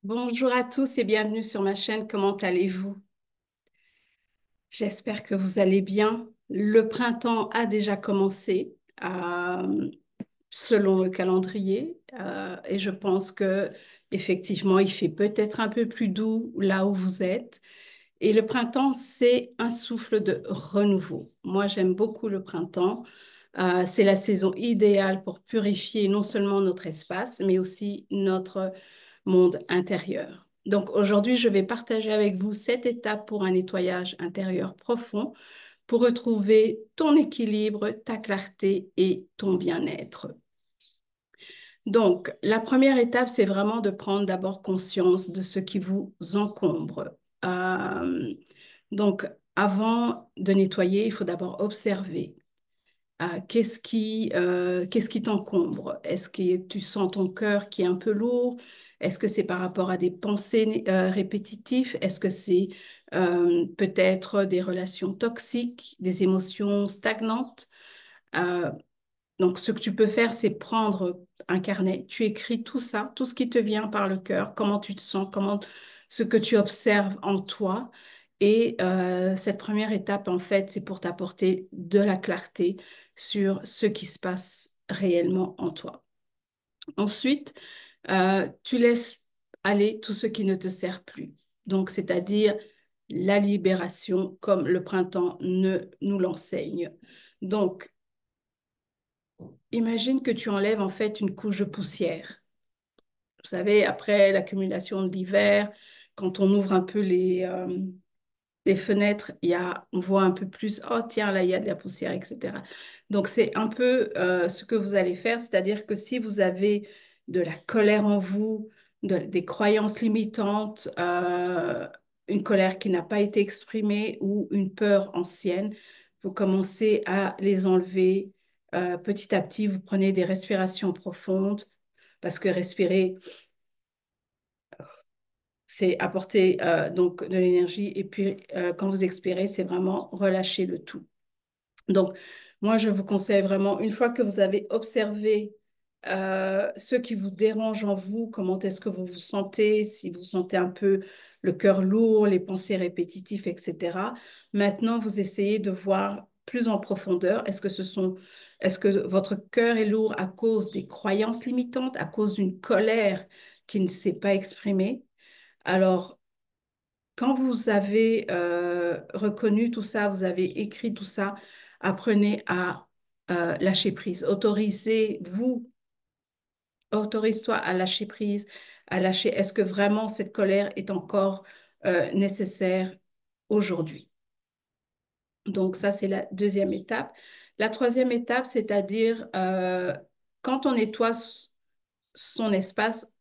Bonjour à tous et bienvenue sur ma chaîne. Comment allez-vous? J'espère que vous allez bien. Le printemps a déjà commencé selon le calendrier et je pense que effectivement il fait peut-être un peu plus doux là où vous êtes. Et le printemps, c'est un souffle de renouveau. Moi, j'aime beaucoup le printemps. C'est la saison idéale pour purifier non seulement notre espace, mais aussi notre monde intérieur. Donc aujourd'hui, je vais partager avec vous 7 étapes pour un nettoyage intérieur profond pour retrouver ton équilibre, ta clarté et ton bien-être. Donc, la première étape, c'est vraiment de prendre d'abord conscience de ce qui vous encombre. Euh, donc, avant de nettoyer, il faut d'abord observer. Qu'est-ce qui t'encombre? Est-ce que tu sens ton cœur qui est un peu lourd? Est-ce que c'est par rapport à des pensées répétitives? Est-ce que c'est peut-être des relations toxiques, des émotions stagnantes? Euh, donc, ce que tu peux faire, c'est prendre un carnet. Tu écris tout ça, tout ce qui te vient par le cœur, comment tu te sens, ce que tu observes en toi. Et cette première étape, en fait, c'est pour t'apporter de la clarté sur ce qui se passe réellement en toi. Ensuite, tu laisses aller tout ce qui ne te sert plus. Donc, c'est-à-dire la libération, comme le printemps nous l'enseigne. Donc, imagine que tu enlèves en fait une couche de poussière. Vous savez, après l'accumulation de l'hiver, quand on ouvre un peu les fenêtres, on voit un peu plus, oh tiens, là, il y a de la poussière, etc. Donc, c'est un peu ce que vous allez faire, c'est-à-dire que si vous avez de la colère en vous, des croyances limitantes, une colère qui n'a pas été exprimée ou une peur ancienne, vous commencez à les enlever petit à petit. Vous prenez des respirations profondes parce que respirer, c'est apporter donc de l'énergie et puis quand vous expirez, c'est vraiment relâcher le tout. Donc, moi, je vous conseille vraiment, une fois que vous avez observé ce qui vous dérange en vous, comment est-ce que vous vous sentez, si vous sentez un peu le cœur lourd, les pensées répétitives, etc. Maintenant, vous essayez de voir plus en profondeur, est-ce que votre cœur est lourd à cause des croyances limitantes, à cause d'une colère qui ne s'est pas exprimée? Alors, quand vous avez reconnu tout ça, vous avez écrit tout ça, apprenez à lâcher prise. Autorise-toi à lâcher prise, à lâcher. Est-ce que vraiment cette colère est encore nécessaire aujourd'hui? Donc ça, c'est la deuxième étape. La troisième étape, c'est-à-dire quand on nettoie son espace,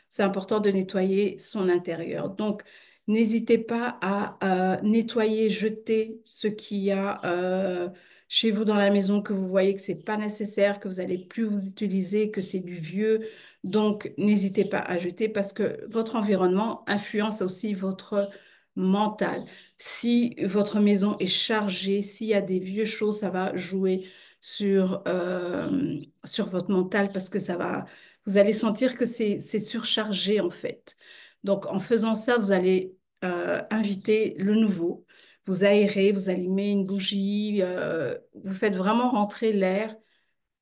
c'est important de nettoyer son intérieur. Donc, n'hésitez pas à nettoyer, jeter ce qu'il y a chez vous dans la maison que vous voyez que c'est pas nécessaire, que vous allez plus vous utiliser, que c'est du vieux. Donc, n'hésitez pas à jeter parce que votre environnement influence aussi votre mental. Si votre maison est chargée, s'il y a des vieux choses, ça va jouer sur votre mental parce que vous allez sentir que c'est surchargé en fait. Donc en faisant ça, vous allez inviter le nouveau. Vous aérez, vous allumez une bougie, vous faites vraiment rentrer l'air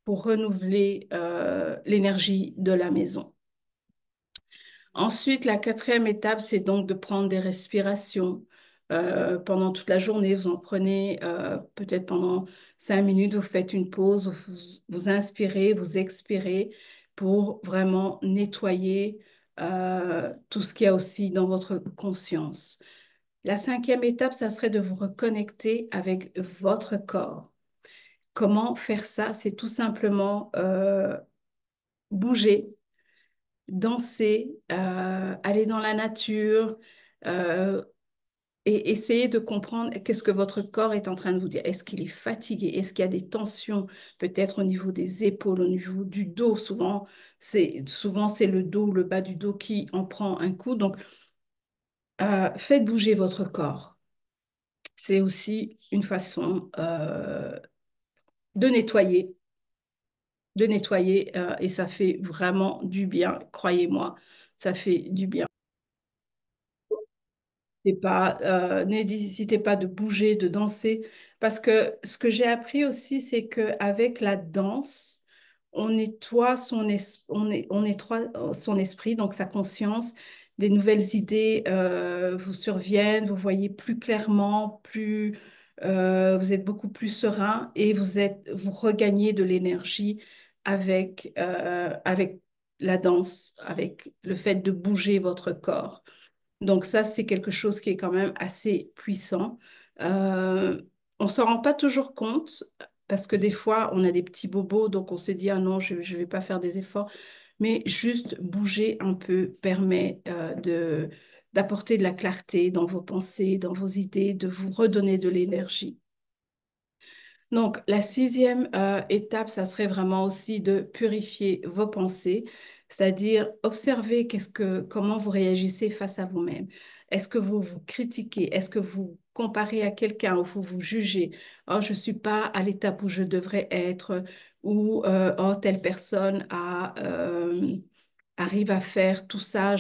pour renouveler l'énergie de la maison. Ensuite, la quatrième étape, c'est donc de prendre des respirations. Pendant toute la journée, vous en prenez peut-être pendant 5 minutes, vous faites une pause, vous inspirez, vous expirez pour vraiment nettoyer tout ce qu'il y a aussi dans votre conscience. La cinquième étape, ça serait de vous reconnecter avec votre corps. Comment faire ça? C'est tout simplement bouger, danser, aller dans la nature euh, et essayer de comprendre qu'est-ce que votre corps est en train de vous dire. Est-ce qu'il est fatigué? Est-ce qu'il y a des tensions peut-être au niveau des épaules, au niveau du dos? Souvent c'est le dos, le bas du dos qui en prend un coup. Donc, faites bouger votre corps. C'est aussi une façon de nettoyer, et ça fait vraiment du bien, croyez-moi. ça fait du bien. N'hésitez pas de bouger, de danser, parce que ce que j'ai appris aussi, c'est qu'avec la danse, on nettoie on nettoie son esprit, donc sa conscience, des nouvelles idées vous surviennent, vous voyez plus clairement, vous êtes beaucoup plus serein et vous regagnez de l'énergie avec la danse, avec le fait de bouger votre corps. Donc ça, c'est quelque chose qui est quand même assez puissant. Euh, on s'en rend pas toujours compte parce que des fois, on a des petits bobos, donc on se dit, ah non, je ne vais pas faire des efforts. Mais juste bouger un peu permet d'apporter de la clarté dans vos pensées, dans vos idées, de vous redonner de l'énergie. Donc, la sixième étape, ça serait vraiment aussi de purifier vos pensées, c'est-à-dire observer comment vous réagissez face à vous-même. Est-ce que vous vous critiquez? Est-ce que vous comparez à quelqu'un ou vous vous jugez? Oh, je ne suis pas à l'étape où je devrais être, ou oh, telle personne arrive à faire tout ça.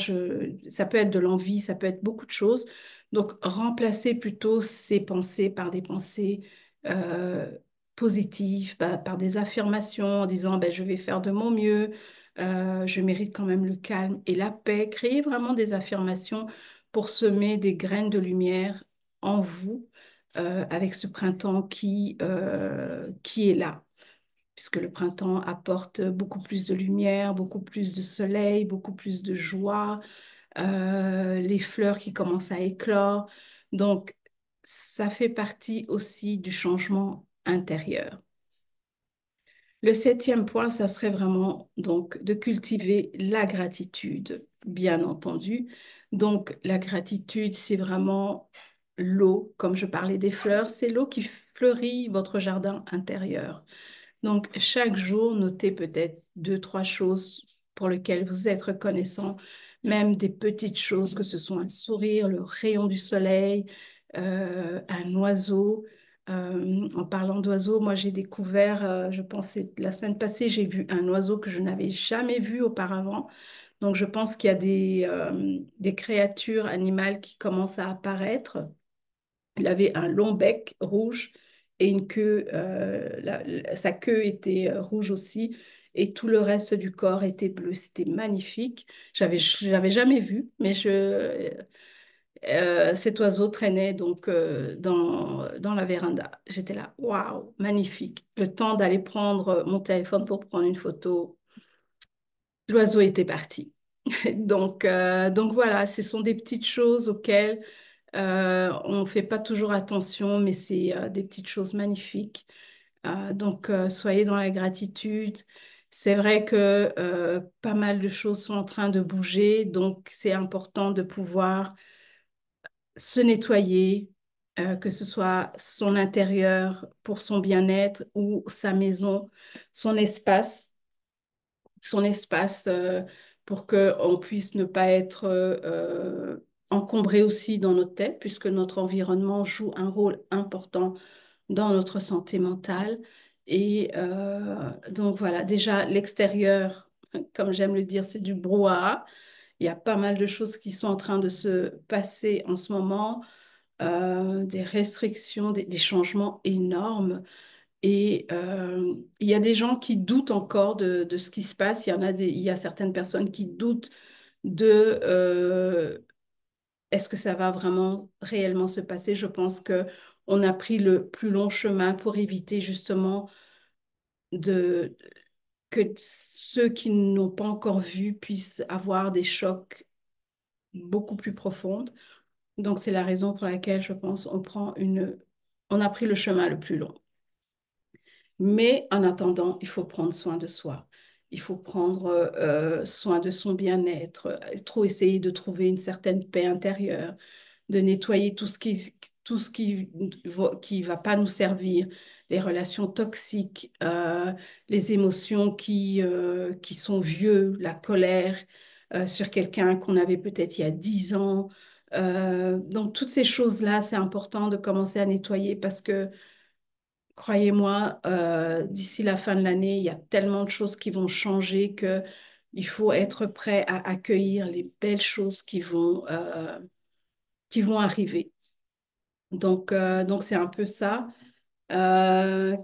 Ça peut être de l'envie, ça peut être beaucoup de choses. Donc, remplacez plutôt ces pensées par des pensées euh, positives, par des affirmations en disant ben, je vais faire de mon mieux, je mérite quand même le calme et la paix. Créez vraiment des affirmations pour semer des graines de lumière en vous avec ce printemps qui est là. Puisque le printemps apporte beaucoup plus de lumière, beaucoup plus de soleil, beaucoup plus de joie, les fleurs qui commencent à éclore. Donc, ça fait partie aussi du changement intérieur. Le septième point, ça serait vraiment donc de cultiver la gratitude, bien entendu. Donc, la gratitude, c'est vraiment l'eau, comme je parlais des fleurs, c'est l'eau qui fleurit votre jardin intérieur. Donc, chaque jour, notez peut-être deux, trois choses pour lesquelles vous êtes reconnaissant, même des petites choses, que ce soit un sourire, le rayon du soleil, un oiseau. En parlant d'oiseaux, moi j'ai découvert, je pensais la semaine passée, j'ai vu un oiseau que je n'avais jamais vu auparavant. Donc, je pense qu'il y a des créatures animales qui commencent à apparaître. Il avait un long bec rouge et une queue, sa queue était rouge aussi et tout le reste du corps était bleu. C'était magnifique. Je l'avais jamais vu, mais cet oiseau traînait donc dans la véranda. J'étais là, waouh, magnifique. Le temps d'aller prendre mon téléphone pour prendre une photo, l'oiseau était parti. Donc voilà, ce sont des petites choses auxquelles on ne fait pas toujours attention, mais c'est des petites choses magnifiques. Donc, soyez dans la gratitude. C'est vrai que pas mal de choses sont en train de bouger, donc c'est important de pouvoir se nettoyer, que ce soit son intérieur pour son bien-être ou sa maison, son espace, son espace pour qu'on puisse ne pas être encombré aussi dans notre tête, puisque notre environnement joue un rôle important dans notre santé mentale. Et donc voilà, déjà l'extérieur, comme j'aime le dire, c'est du brouhaha. Il y a pas mal de choses qui sont en train de se passer en ce moment, des restrictions, des changements énormes. Et il y a des gens qui doutent encore de ce qui se passe. Il y a certaines personnes qui doutent de est-ce que ça va vraiment réellement se passer. Je pense que on a pris le plus long chemin pour éviter justement de, que ceux qui n'ont pas encore vu puissent avoir des chocs beaucoup plus profonds. Donc c'est la raison pour laquelle je pense on a pris le chemin le plus long. Mais en attendant, il faut prendre soin de soi. Il faut prendre soin de son bien-être, trop essayer de trouver une certaine paix intérieure, de nettoyer tout ce qui va pas nous servir, les relations toxiques, les émotions qui sont vieux, la colère sur quelqu'un qu'on avait peut-être il y a 10 ans. Donc, toutes ces choses-là, c'est important de commencer à nettoyer parce que croyez-moi, d'ici la fin de l'année, il y a tellement de choses qui vont changer que Il faut être prêt à accueillir les belles choses qui vont arriver. Donc c'est un peu ça. Euh,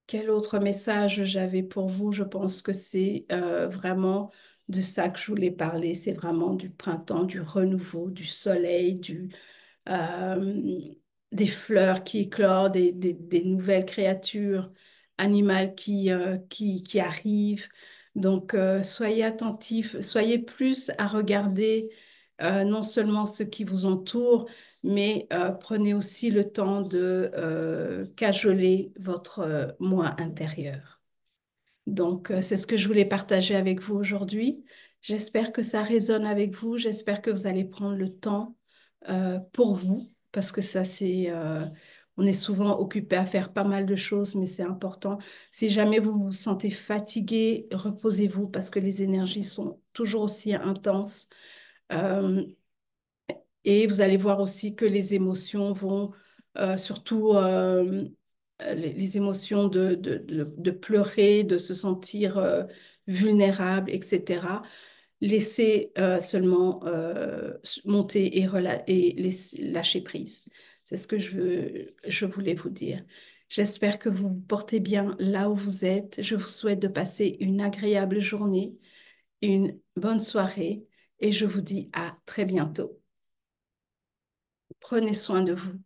Quel autre message j'avais pour vous? Je pense que c'est vraiment de ça que je voulais parler. C'est vraiment du printemps, du renouveau, du soleil, euh, des fleurs qui éclorent, des nouvelles créatures animales qui arrivent. Donc, soyez attentifs, soyez plus à regarder non seulement ce qui vous entoure, mais prenez aussi le temps de cajoler votre moi intérieur. Donc, c'est ce que je voulais partager avec vous aujourd'hui. J'espère que ça résonne avec vous. J'espère que vous allez prendre le temps pour vous, parce que ça, on est souvent occupé à faire pas mal de choses, mais c'est important. Si jamais vous vous sentez fatigué, reposez-vous, parce que les énergies sont toujours aussi intenses. Euh, et vous allez voir aussi que les émotions vont, surtout les émotions de pleurer, de se sentir vulnérable, etc. Laissez seulement monter et lâcher prise. C'est ce que je voulais vous dire. J'espère que vous vous portez bien là où vous êtes. Je vous souhaite de passer une agréable journée, une bonne soirée et je vous dis à très bientôt. Prenez soin de vous.